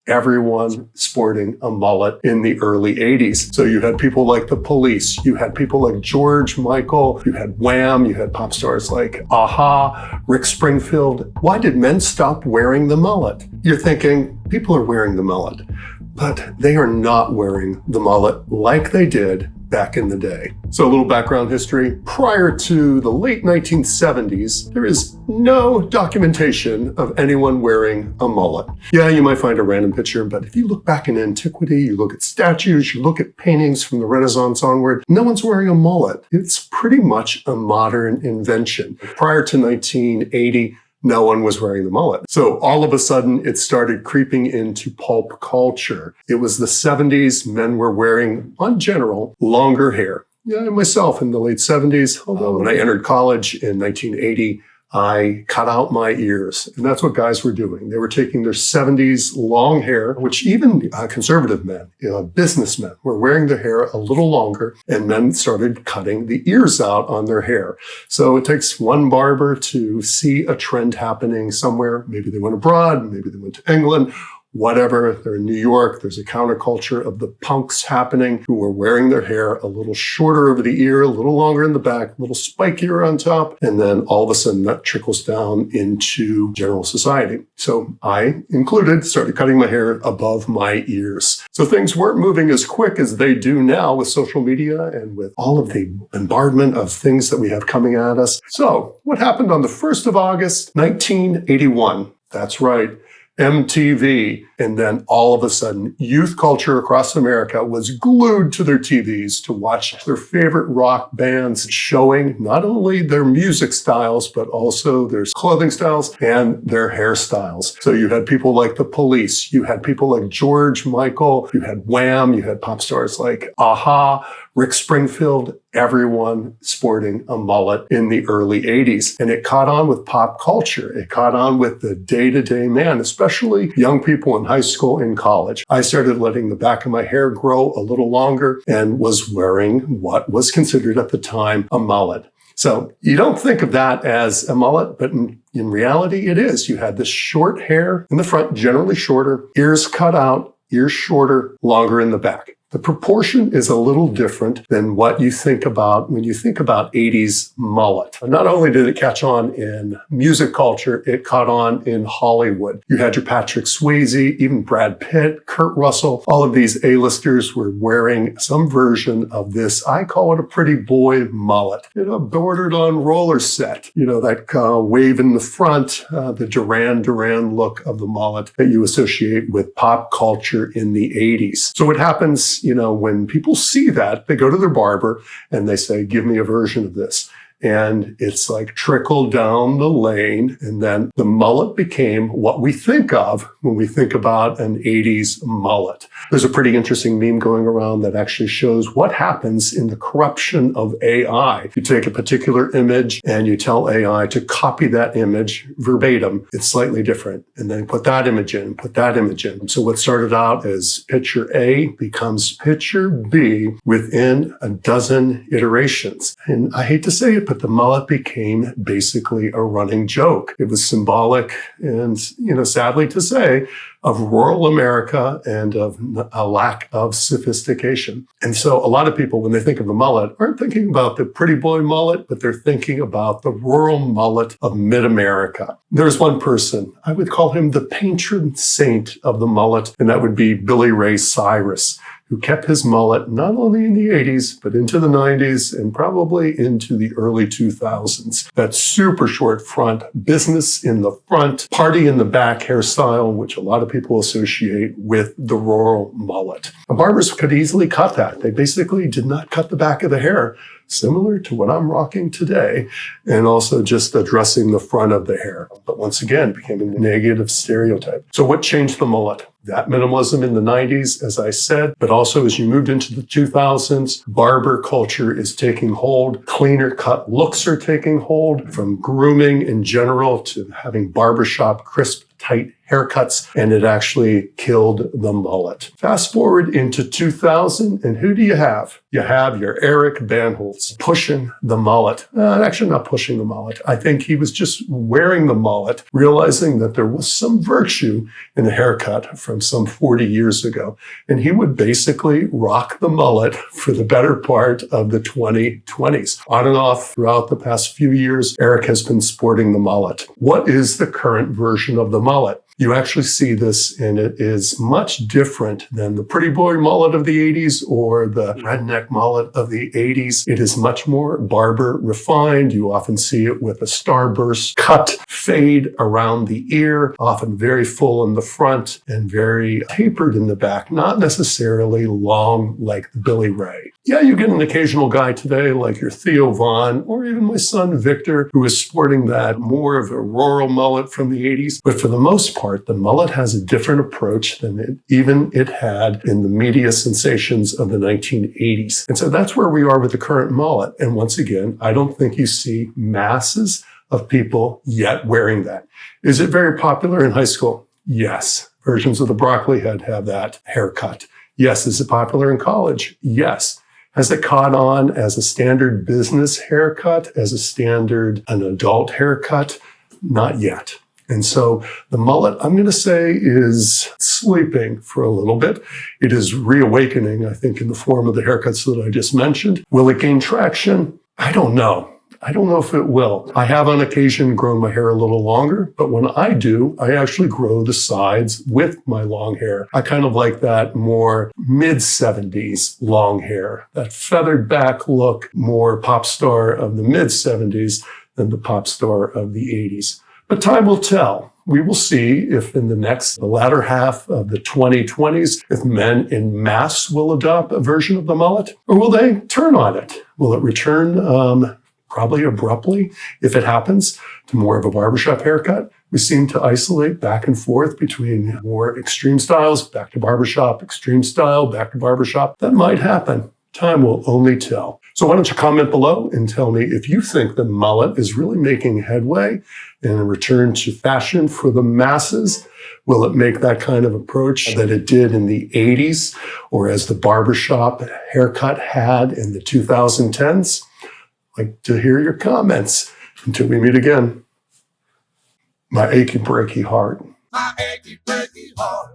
everyone sporting a mullet in the early 80s. So you had people like the Police, you had people like George Michael, you had Wham, you had pop stars like Aha, Rick Springfield. Why did men stop wearing the mullet? You're thinking, people are wearing the mullet, but they are not wearing the mullet like they did back in the day. So a little background history. Prior to the late 1970s, there is no documentation of anyone wearing a mullet. Yeah, you might find a random picture, but if you look back in antiquity, you look at statues, you look at paintings from the Renaissance onward, no one's wearing a mullet. It's pretty much a modern invention. Prior to 1980, no one was wearing the mullet. So all of a sudden, it started creeping into pulp culture. It was the 70s. Men were wearing, on general, longer hair. Yeah, myself in the late 70s, although when I entered college in 1980, I cut out my ears. And that's what guys were doing. They were taking their 70s long hair, which even conservative men, businessmen, were wearing their hair a little longer, and men started cutting the ears out on their hair. So it takes one barber to see a trend happening somewhere. Maybe they went abroad, maybe they went to England, whatever. They're in New York. There's a counterculture of the punks happening who are wearing their hair a little shorter over the ear, a little longer in the back, a little spikier on top. And then all of a sudden that trickles down into general society. So I included, started cutting my hair above my ears. So things weren't moving as quick as they do now with social media and with all of the bombardment of things that we have coming at us. So what happened on the 1st of August, 1981? That's right. MTV, and then all of a sudden, youth culture across America was glued to their TVs to watch their favorite rock bands showing not only their music styles, but also their clothing styles and their hairstyles. So you had people like the Police, you had people like George Michael, you had Wham, you had pop stars like Aha, Rick Springfield, everyone sporting a mullet in the early 80s. And it caught on with pop culture. It caught on with the day-to-day man, especially young people in high school and college. I started letting the back of my hair grow a little longer and was wearing what was considered at the time a mullet. So you don't think of that as a mullet, but in reality it is. You had this short hair in the front, generally shorter, ears cut out, ears shorter, longer in the back. The proportion is a little different than what you think about when you think about 80s mullet. Not only did it catch on in music culture, it caught on in Hollywood. You had your Patrick Swayze, even Brad Pitt, Kurt Russell. All of these A-listers were wearing some version of this. I call it a pretty boy mullet. Bordered on roller set. That wave in the front, the Duran Duran look of the mullet that you associate with pop culture in the 80s. So what happens when people see that, they go to their barber and they say, give me a version of this. And it's like trickled down the lane. And then the mullet became what we think of when we think about an 80s mullet. There's a pretty interesting meme going around that actually shows what happens in the corruption of AI. You take a particular image and you tell AI to copy that image verbatim. It's slightly different. And then put that image in, put that image in. So what started out as picture A becomes picture B within a dozen iterations. And I hate to say it, but the mullet became basically a running joke. It was symbolic and, sadly to say, of rural America and of a lack of sophistication. And so a lot of people, when they think of the mullet, aren't thinking about the pretty boy mullet, but they're thinking about the rural mullet of mid-America. There's one person, I would call him the patron saint of the mullet, and that would be Billy Ray Cyrus, who kept his mullet not only in the 80s, but into the 90s and probably into the early 2000s. That super short front, business in the front, party in the back hairstyle, which a lot of people associate with the rural mullet. The barbers could easily cut that. They basically did not cut the back of the hair, similar to what I'm rocking today, and also just addressing the front of the hair. But once again, it became a negative stereotype. So what changed the mullet? That minimalism in the 90s, as I said, but also as you moved into the 2000s, barber culture is taking hold. Cleaner cut looks are taking hold, from grooming in general to having barbershop crisp tight haircuts, and it actually killed the mullet. Fast forward into 2000, and who do you have? You have your Eric Bandholz pushing the mullet. Actually not pushing the mullet. I think he was just wearing the mullet, realizing that there was some virtue in a haircut from some 40 years ago. And he would basically rock the mullet for the better part of the 2020s. On and off throughout the past few years, Eric has been sporting the mullet. What is the current version of the mullet? You actually see this, and it is much different than the pretty boy mullet of the 80s or the redneck mullet of the 80s. It is much more barber refined. You often see it with a starburst cut fade around the ear, often very full in the front and very tapered in the back, not necessarily long like the Billy Ray. Yeah, you get an occasional guy today like your Theo Vaughn or even my son Victor, who is sporting that more of a rural mullet from the 80s. But for the most part, the mullet has a different approach than it had in the media sensations of the 1980s. And so that's where we are with the current mullet. And once again, I don't think you see masses of people yet wearing that. Is it very popular in high school? Yes. Versions of the broccoli head have that haircut. Yes. Is it popular in college? Yes. Has it caught on as a standard business haircut, as an adult haircut? Not yet. And so the mullet, I'm going to say, is sleeping for a little bit. It is reawakening, I think, in the form of the haircuts that I just mentioned. Will it gain traction? I don't know. I don't know if it will. I have on occasion grown my hair a little longer, but when I do, I actually grow the sides with my long hair. I kind of like that more mid-70s long hair, that feathered back look, more pop star of the mid-70s than the pop star of the 80s. But time will tell. We will see if in the latter half of the 2020s, if men in mass will adopt a version of the mullet, or will they turn on it? Will it return probably abruptly, if it happens, to more of a barbershop haircut? We seem to isolate back and forth between more extreme styles, back to barbershop, extreme style, back to barbershop. That might happen. Time will only tell. So why don't you comment below and tell me if you think the mullet is really making headway in a return to fashion for the masses? Will it make that kind of approach that it did in the 80s or as the barbershop haircut had in the 2010s? I'd like to hear your comments. Until we meet again, my achy breaky heart. My achy breaky heart.